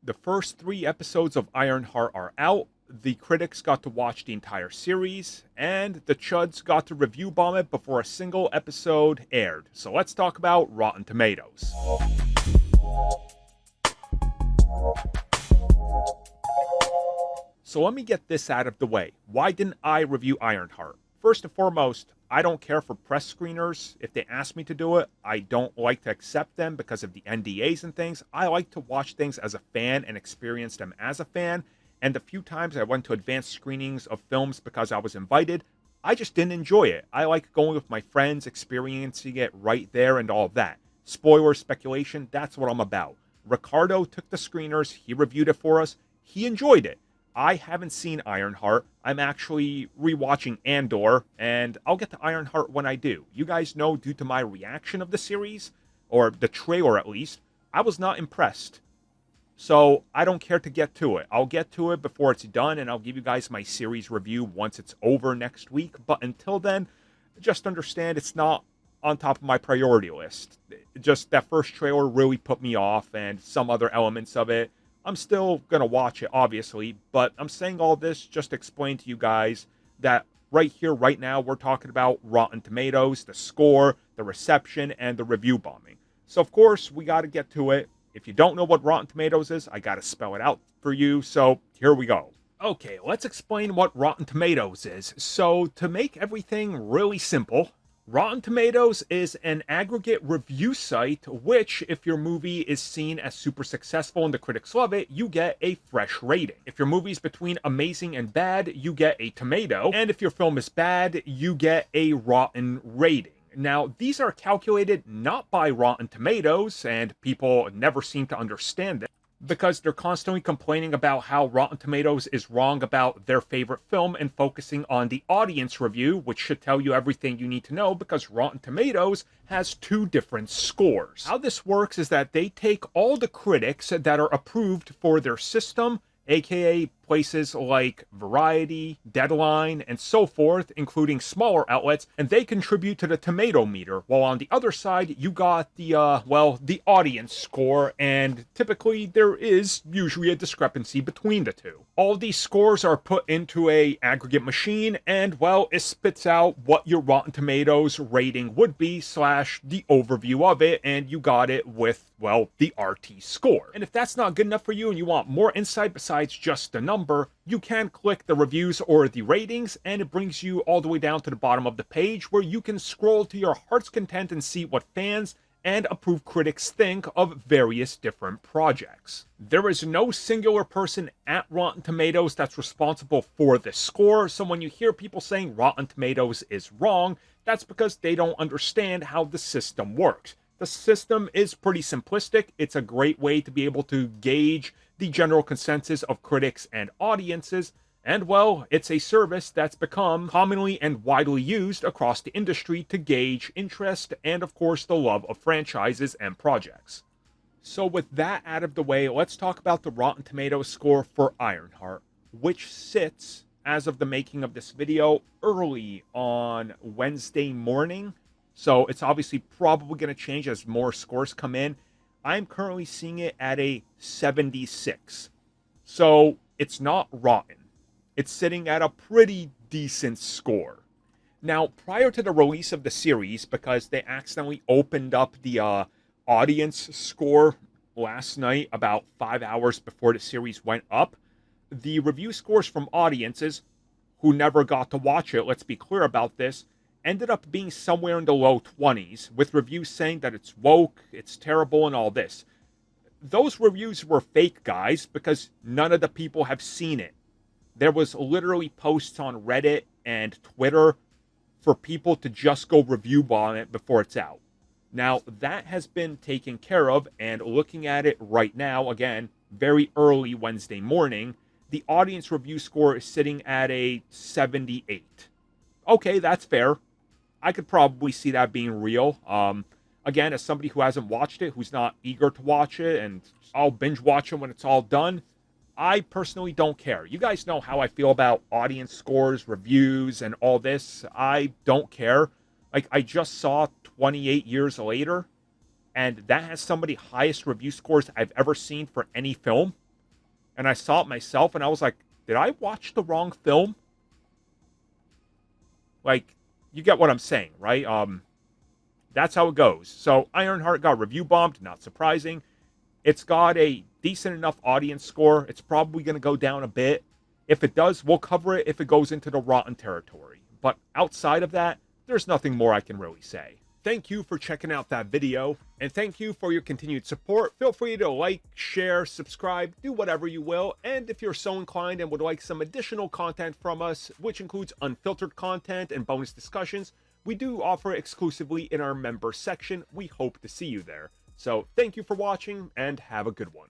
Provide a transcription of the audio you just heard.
The first 3 episodes of Ironheart are out. The critics got to watch the entire series, and the chuds got to review bomb it before a single episode aired. So let's talk about Rotten Tomatoes. So let me get this out of the way. Why didn't I review Ironheart? First and foremost, I don't care for press screeners. If they ask me to do it, I don't like to accept them because of the NDAs and things. I like to watch things as a fan and experience them as a fan. And the few times I went to advanced screenings of films because I was invited, I just didn't enjoy it. I like going with my friends, experiencing it right there and all of that. Spoiler speculation, that's what I'm about. Ricardo took the screeners, he reviewed it for us, he enjoyed it. I haven't seen Ironheart. I'm actually rewatching Andor, and I'll get to Ironheart when I do. You guys know, due to my reaction of the series, or the trailer at least, I was not impressed. So I don't care to get to it. I'll get to it before it's done, and I'll give you guys my series review once it's over next week. But until then, just understand it's not on top of my priority list. Just that first trailer really put me off, and some other elements of it. I'm still going to watch it, obviously, but I'm saying all this just to explain to you guys that right here, right now, we're talking about Rotten Tomatoes, the score, the reception, and the review bombing. So, of course, we got to get to it. If you don't know what Rotten Tomatoes is, I got to spell it out for you, so here we go. Okay, let's explain what Rotten Tomatoes is. So, to make everything really simple, Rotten Tomatoes is an aggregate review site which, if your movie is seen as super successful and the critics love it, you get a fresh rating. If your movie's between amazing and bad, you get a tomato. And if your film is bad, you get a rotten rating. Now, these are calculated not by Rotten Tomatoes, and people never seem to understand it, because they're constantly complaining about how Rotten Tomatoes is wrong about their favorite film and focusing on the audience review, which should tell you everything you need to know because Rotten Tomatoes has 2 different scores. How this works is that they take all the critics that are approved for their system, aka places like Variety, Deadline, and so forth, including smaller outlets, and they contribute to the tomato meter, while on the other side, you got the audience score, and typically there is usually a discrepancy between the two. All these scores are put into a aggregate machine, and, well, it spits out what your Rotten Tomatoes rating would be, / the overview of it, and you got it with, well, the RT score. And if that's not good enough for you and you want more insight besides just the number, you can click the reviews or the ratings, and it brings you all the way down to the bottom of the page where you can scroll to your heart's content and see what fans and approved critics think of various different projects. There is no singular person at Rotten Tomatoes that's responsible for this score, so when you hear people saying Rotten Tomatoes is wrong, that's because they don't understand how the system works. The system is pretty simplistic. It's a great way to be able to gauge the general consensus of critics and audiences, and, well, it's a service that's become commonly and widely used across the industry to gauge interest and, of course, the love of franchises and projects. So with that out of the way, let's talk about the Rotten Tomatoes score for Ironheart, which sits, as of the making of this video, early on Wednesday morning. So it's obviously probably going to change as more scores come in. I'm currently seeing it at a 76. So it's not rotten. It's sitting at a pretty decent score. Now, prior to the release of the series, because they accidentally opened up the audience score last night about 5 hours before the series went up, the review scores from audiences who never got to watch it, let's be clear about this, ended up being somewhere in the low 20s, with reviews saying that it's woke, it's terrible, and all this. Those reviews were fake, guys, because none of the people have seen it. There was literally posts on Reddit and Twitter for people to just go review bomb it before it's out. Now, that has been taken care of, and looking at it right now, again, very early Wednesday morning, the audience review score is sitting at a 78. Okay, that's fair. I could probably see that being real. Again, as somebody who hasn't watched it, who's not eager to watch it, and I'll binge watch it when it's all done, I personally don't care. You guys know how I feel about audience scores, reviews, and all this. I don't care. Like, I just saw 28 Years Later, and that has some of the highest review scores I've ever seen for any film. and I saw it myself, and I was like, did I watch the wrong film? Like, you get what I'm saying, right? That's how it goes. So Ironheart got review bombed, not surprising. It's got a decent enough audience score. It's probably going to go down a bit. If it does, we'll cover it if it goes into the rotten territory. But outside of that, there's nothing more I can really say. Thank you for checking out that video, and thank you for your continued support. Feel free to like, share, subscribe, do whatever you will, and if you're so inclined and would like some additional content from us, which includes unfiltered content and bonus discussions, we do offer it exclusively in our member section. We hope to see you there. So thank you for watching, and have a good one.